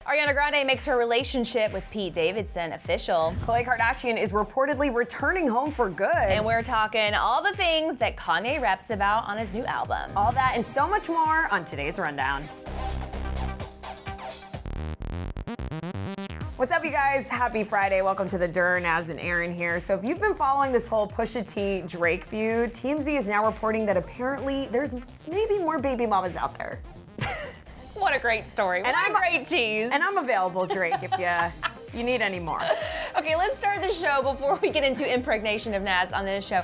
Ariana Grande makes her relationship with Pete Davidson official. Khloe Kardashian is reportedly returning home for good. And we're talking all the things that Kanye raps about on his new album. All that and so much more on today's Rundown. What's up, you guys? Happy Friday. Welcome to the Dur. Naz and Aaron here. So if you've been following this whole Pusha T Drake feud, TMZ is now reporting that apparently there's maybe more baby mamas out there. What a great story. What a great tease. And I'm available, Drake, if you need any more. Okay, let's start the show before we get into impregnation of Naz on this show.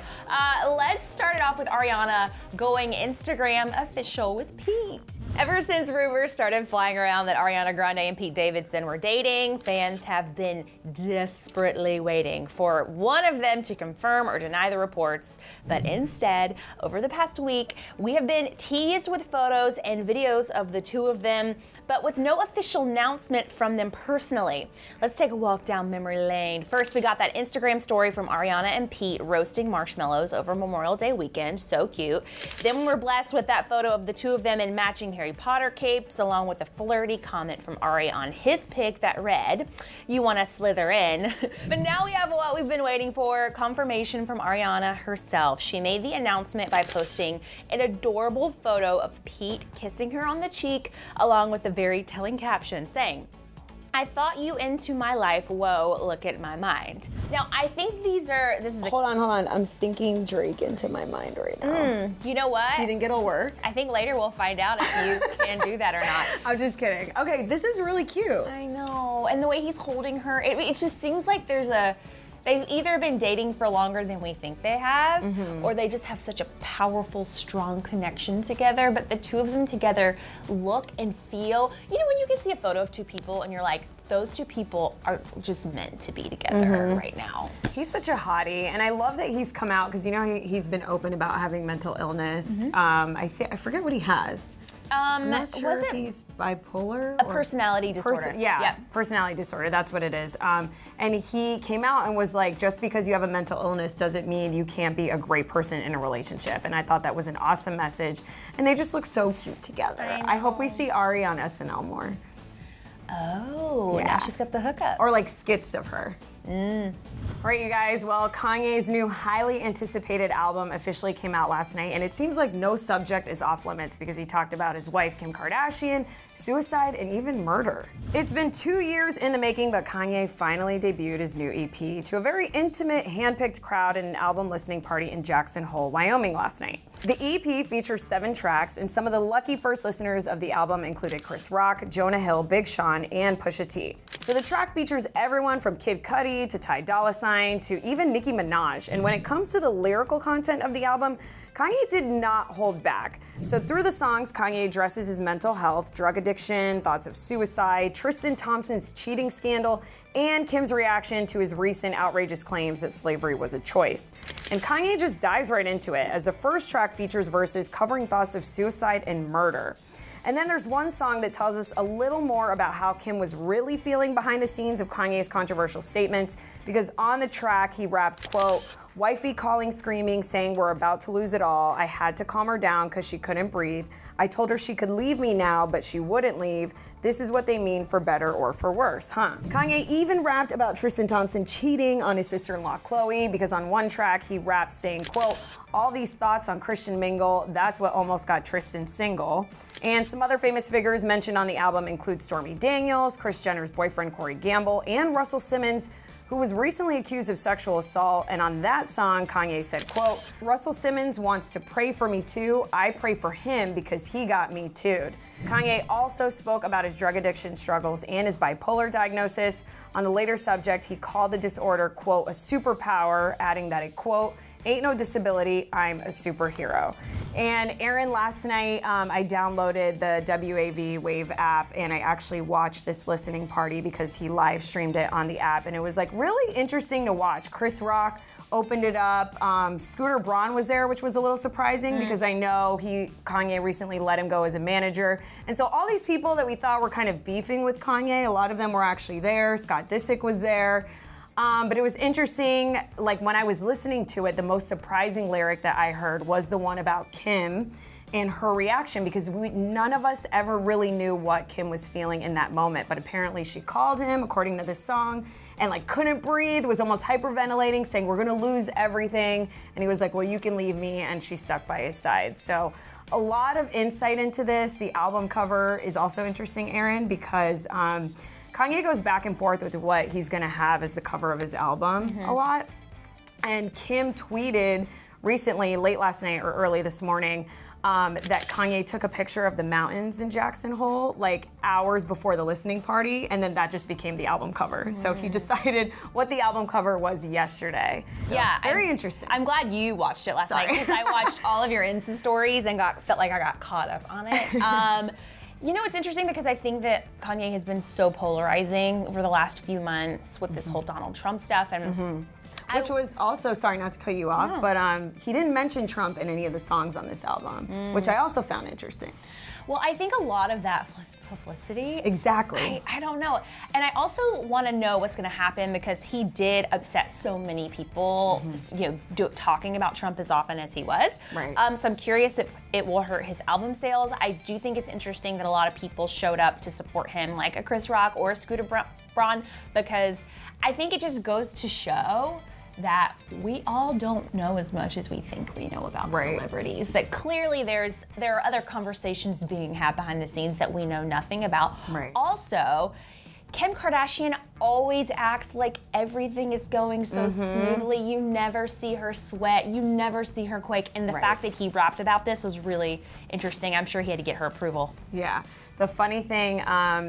Let's start it off with Ariana going Instagram official with Pete. Ever since rumors started flying around that Ariana Grande and Pete Davidson were dating, fans have been desperately waiting for one of them to confirm or deny the reports. But instead, over the past week, we have been teased with photos and videos of the two of them, but with no official announcement from them personally. Let's take a walk down memory lane. First, we got that Instagram story from Ariana and Pete roasting marshmallows over Memorial Day weekend. So cute. Then we were blessed with that photo of the two of them in matching Harry Potter capes, along with a flirty comment from Ari on his pic that read, "You want to slither in." But now we have what we've been waiting for, confirmation from Ariana herself. She made the announcement by posting an adorable photo of Pete kissing her on the cheek, along with a very telling caption saying, "I thought you into my life, whoa, look at my mind." Now, I think this is Hold on. I'm thinking Drake into my mind right now. You know what? Do you think it'll work? I think later we'll find out if you can do that or not. I'm just kidding. Okay, this is really cute. I know, and the way he's holding her, it just seems like they've either been dating for longer than we think they have, or they just have such a powerful, strong connection together. But the two of them together look and feel, you know, when you can see a photo of two people and you're like, those two people are just meant to be together right now. He's such a hottie, and I love that he's come out, because you know he's been open about having mental illness. I forget what he has. I'm not sure if he's bipolar. A personality disorder. Personality disorder, that's what it is. And he came out and was like, just because you have a mental illness doesn't mean you can't be a great person in a relationship. And I thought that was an awesome message. And they just look so cute together. I hope we see Ari on SNL more. Oh, yeah. Now she's got the hookup. Or like skits of her. All right, you guys, well, Kanye's new highly anticipated album officially came out last night, and it seems like no subject is off limits because he talked about his wife, Kim Kardashian, suicide, and even murder. It's been 2 years in the making, but Kanye finally debuted his new EP to a very intimate, hand-picked crowd at an album listening party in Jackson Hole, Wyoming last night. The EP features 7 tracks, and some of the lucky first listeners of the album included Chris Rock, Jonah Hill, Big Sean, and Pusha T. So the track features everyone from Kid Cudi to Ty Dolla $ign to even Nicki Minaj. And when it comes to the lyrical content of the album, Kanye did not hold back. So through the songs, Kanye addresses his mental health, drug addiction, thoughts of suicide, Tristan Thompson's cheating scandal, and Kim's reaction to his recent outrageous claims that slavery was a choice. And Kanye just dives right into it, as the first track features verses covering thoughts of suicide and murder. And then there's one song that tells us a little more about how Kim was really feeling behind the scenes of Kanye's controversial statements, because on the track he raps, quote, "Wifey calling, screaming, saying we're about to lose it all. I had to calm her down because she couldn't breathe. I told her she could leave me now, but she wouldn't leave. This is what they mean for better or for worse, huh?" Kanye even rapped about Tristan Thompson cheating on his sister-in-law Khloe, because on one track he raps saying, quote, "All these thoughts on Christian mingle, that's what almost got Tristan single." And some other famous figures mentioned on the album include Stormy Daniels, Kris Jenner's boyfriend Corey Gamble, and Russell Simmons, who was recently accused of sexual assault. And on that song, Kanye said, quote, "Russell Simmons wants to pray for me too. I pray for him because he got me too'd." Kanye also spoke about his drug addiction struggles and his bipolar diagnosis. On the later subject, he called the disorder, quote, "a superpower," adding that it, quote, "ain't no disability, I'm a superhero." And Aaron, last night I downloaded the WAV Wave app, and I actually watched this listening party because he live streamed it on the app, and it was like really interesting to watch. Chris Rock opened it up. Scooter Braun was there, which was a little surprising because I know Kanye recently let him go as a manager. And so all these people that we thought were kind of beefing with Kanye, a lot of them were actually there. Scott Disick was there. But it was interesting, like when I was listening to it, the most surprising lyric that I heard was the one about Kim. and her reaction, because none of us ever really knew what Kim was feeling in that moment. But apparently she called him, according to this song, and like couldn't breathe, was almost hyperventilating, saying, we're gonna lose everything. And he was like, well, you can leave me, and she stuck by his side. So a lot of insight into this. The album cover is also interesting, Aaron, because Kanye goes back and forth with what he's gonna have as the cover of his album a lot. And Kim tweeted recently, late last night or early this morning, that Kanye took a picture of the mountains in Jackson Hole like hours before the listening party, and then that just became the album cover. So he decided what the album cover was yesterday. So yeah, very interesting. I'm glad you watched it last night, because I watched all of your Insta stories and felt like I got caught up on it. You know, it's interesting because I think that Kanye has been so polarizing over the last few months with this whole Donald Trump stuff, and which was also, sorry not to cut you off, but he didn't mention Trump in any of the songs on this album, which I also found interesting. Well, I think a lot of that was publicity. Exactly. I don't know. And I also want to know what's going to happen, because he did upset so many people, you know, talking about Trump as often as he was. Right. So I'm curious if it will hurt his album sales. I do think it's interesting that a lot of people showed up to support him, like a Chris Rock or a Scooter Braun, because I think it just goes to show that we all don't know as much as we think we know about celebrities. That clearly there are other conversations being had behind the scenes that we know nothing about. Right. Also, Kim Kardashian always acts like everything is going so smoothly. You never see her sweat. You never see her quake. And the fact that he rapped about this was really interesting. I'm sure he had to get her approval. Yeah. The funny thing,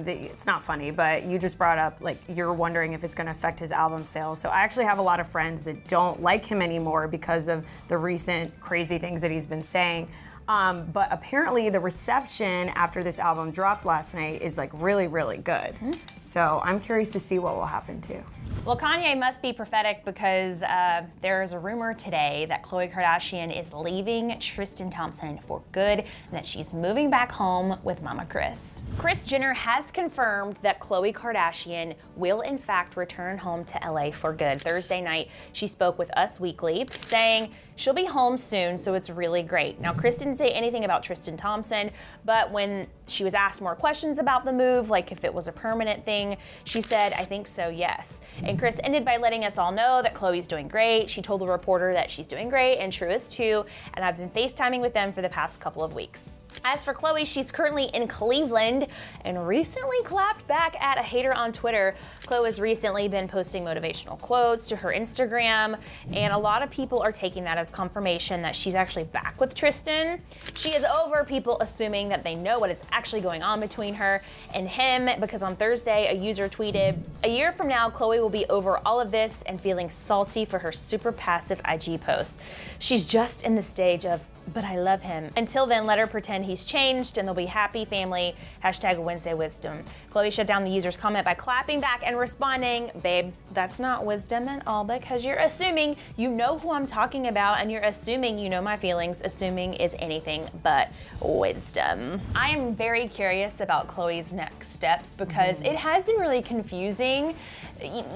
it's not funny, but you just brought up, like, you're wondering if it's going to affect his album sales. So I actually have a lot of friends that don't like him anymore because of the recent crazy things that he's been saying. But apparently the reception after this album dropped last night is like really, really good. So I'm curious to see what will happen too. Well, Kanye must be prophetic, because there is a rumor today that Khloe Kardashian is leaving Tristan Thompson for good, and that she's moving back home with Mama Kris. Kris Jenner has confirmed that Khloe Kardashian will in fact return home to LA for good. Thursday night, she spoke with Us Weekly, saying she'll be home soon, so it's really great. Now, Kris didn't say anything about Tristan Thompson, but when she was asked more questions about the move, like if it was a permanent thing, she said, I think so, yes. And Kris ended by letting us all know that Khloe's doing great. She told the reporter that she's doing great, and True is too, and I've been FaceTiming with them for the past couple of weeks. As for Khloe, she's currently in Cleveland and recently clapped back at a hater on Twitter. Khloe has recently been posting motivational quotes to her Instagram, and a lot of people are taking that as confirmation that she's actually back with Tristan. She is over people assuming that they know what is actually going on between her and him, because on Thursday, a user tweeted, "A year from now, Khloe will be over all of this and feeling salty for her super passive IG post. She's just in the stage of, but I love him. Until then, let her pretend he's changed and they'll be happy family. Hashtag Wednesday Wisdom." Khloe shut down the user's comment by clapping back and responding, "Babe, that's not wisdom at all, because you're assuming you know who I'm talking about, and you're assuming you know my feelings. Assuming is anything but wisdom." I am very curious about Khloe's next steps, because it has been really confusing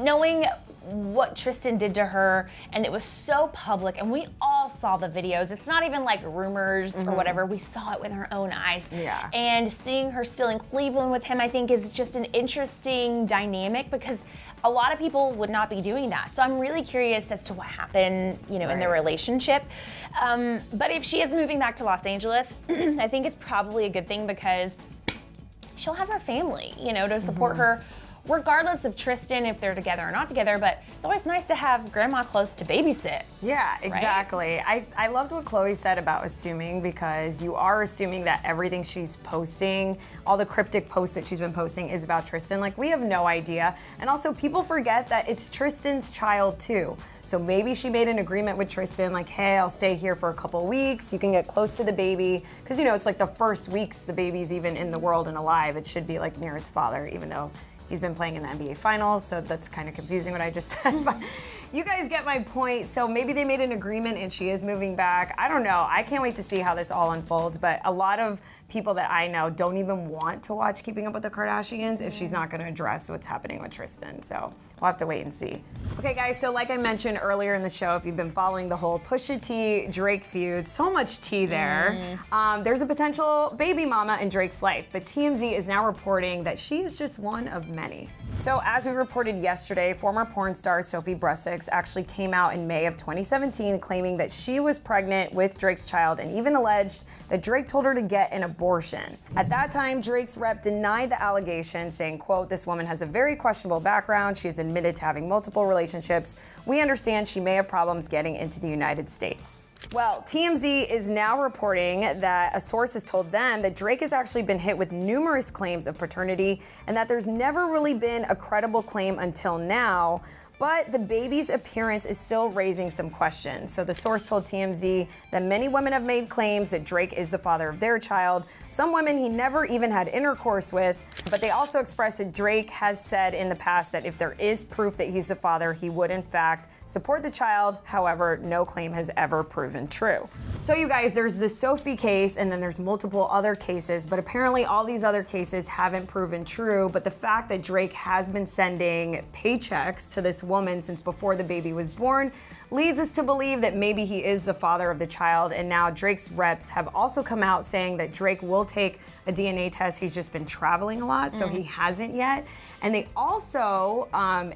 knowing what Tristan did to her, and it was so public, and we all saw the videos. It's not even like rumors or whatever. We saw it with our own eyes. Yeah. And seeing her still in Cleveland with him, I think, is just an interesting dynamic, because a lot of people would not be doing that. So I'm really curious as to what happened, you know, in their relationship. But if she is moving back to Los Angeles, I think it's probably a good thing, because she'll have her family, you know, to support her, regardless of Tristan, if they're together or not together. But it's always nice to have grandma close to babysit. Yeah, exactly. Right? I loved what Khloe said about assuming, because you are assuming that everything she's posting, all the cryptic posts that she's been posting, is about Tristan. Like, we have no idea. And also, people forget that it's Tristan's child too. So maybe she made an agreement with Tristan, like, hey, I'll stay here for a couple of weeks. You can get close to the baby. Because, you know, it's like the first weeks the baby's even in the world and alive. It should be like near its father, even though he's been playing in the NBA Finals, so that's kind of confusing what I just said. But You guys get my point. So maybe they made an agreement and she is moving back. I don't know. I can't wait to see how this all unfolds, but a lot of people that I know don't even want to watch Keeping Up with the Kardashians if she's not going to address what's happening with Tristan. So we'll have to wait and see. Okay, guys, so like I mentioned earlier in the show, if you've been following the whole Pusha T, Drake feud, so much tea there. There's a potential baby mama in Drake's life, but TMZ is now reporting that she is just one of many. So as we reported yesterday, former porn star Sophie Brussix actually came out in May of 2017 claiming that she was pregnant with Drake's child and even alleged that Drake told her to get an abortion. At that time, Drake's rep denied the allegation, saying, quote, "This woman has a very questionable background. She has admitted to having multiple relationships. We understand she may have problems getting into the United States." Well, TMZ is now reporting that a source has told them that Drake has actually been hit with numerous claims of paternity and that there's never really been a credible claim until now. But the baby's appearance is still raising some questions. So the source told TMZ that many women have made claims that Drake is the father of their child. Some women he never even had intercourse with, but they also expressed that Drake has said in the past that if there is proof that he's the father, he would in fact support the child. However, no claim has ever proven true. So you guys, there's the Sophie case and then there's multiple other cases, but apparently all these other cases haven't proven true. But the fact that Drake has been sending paychecks to this woman since before the baby was born leads us to believe that maybe he is the father of the child. And now Drake's reps have also come out saying that Drake will take a DNA test. He's just been traveling a lot, so he hasn't yet. And they also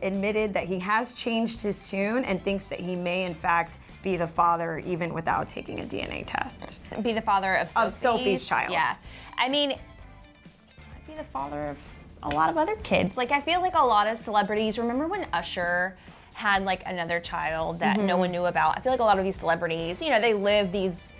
admitted that he has changed his tune and thinks that he may in fact be the father even without taking a DNA test. Be the father of Sophie's child. Yeah. I mean, might be the father of a lot of other kids. Like, I feel like a lot of celebrities, remember when Usher had like another child that no one knew about? I feel like a lot of these celebrities, you know, they live these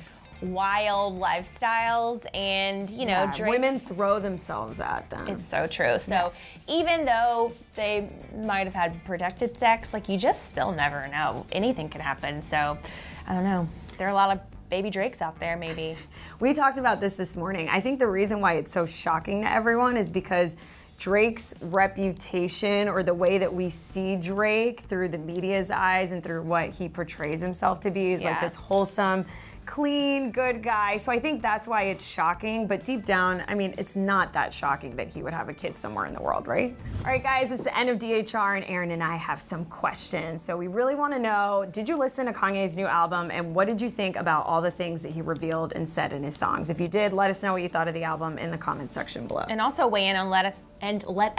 wild lifestyles and, you know, women throw themselves at them. It's so true. So even though they might have had protected sex, like you just still never know. Anything could happen. So I don't know. There are a lot of baby Drakes out there, maybe. We talked about this morning. I think the reason why it's so shocking to everyone is because Drake's reputation, or the way that we see Drake through the media's eyes and through what he portrays himself to be, is like this wholesome, clean, good guy. So I think that's why it's shocking, but deep down, I mean, it's not that shocking that he would have a kid somewhere in the world, right? All right, guys, it's the end of DHR, and Aaron and I have some questions. So we really want to know, did you listen to Kanye's new album, and what did you think about all the things that he revealed and said in his songs? If you did, let us know what you thought of the album in the comment section below. And also weigh in and let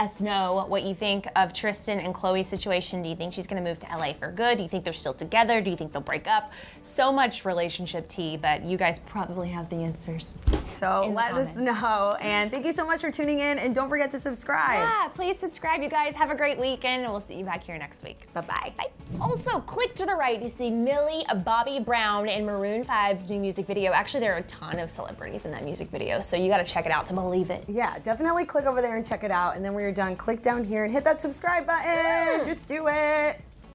us know what you think of Tristan and Khloe's situation. Do you think she's going to move to LA for good? Do you think they're still together? Do you think they'll break up? So much relationship tea, but you guys probably have the answers. So let us know. And thank you so much for tuning in, and don't forget to subscribe. Yeah, please subscribe, you guys. Have a great weekend, and we'll see you back here next week. Bye-bye. Bye. Also, click to the right to see Millie Bobby Brown in Maroon 5's new music video. Actually, there are a ton of celebrities in that music video, so you gotta check it out to believe it. Yeah, definitely click over there and check it out. And then when you're done, click down here and hit that subscribe button. Just do it.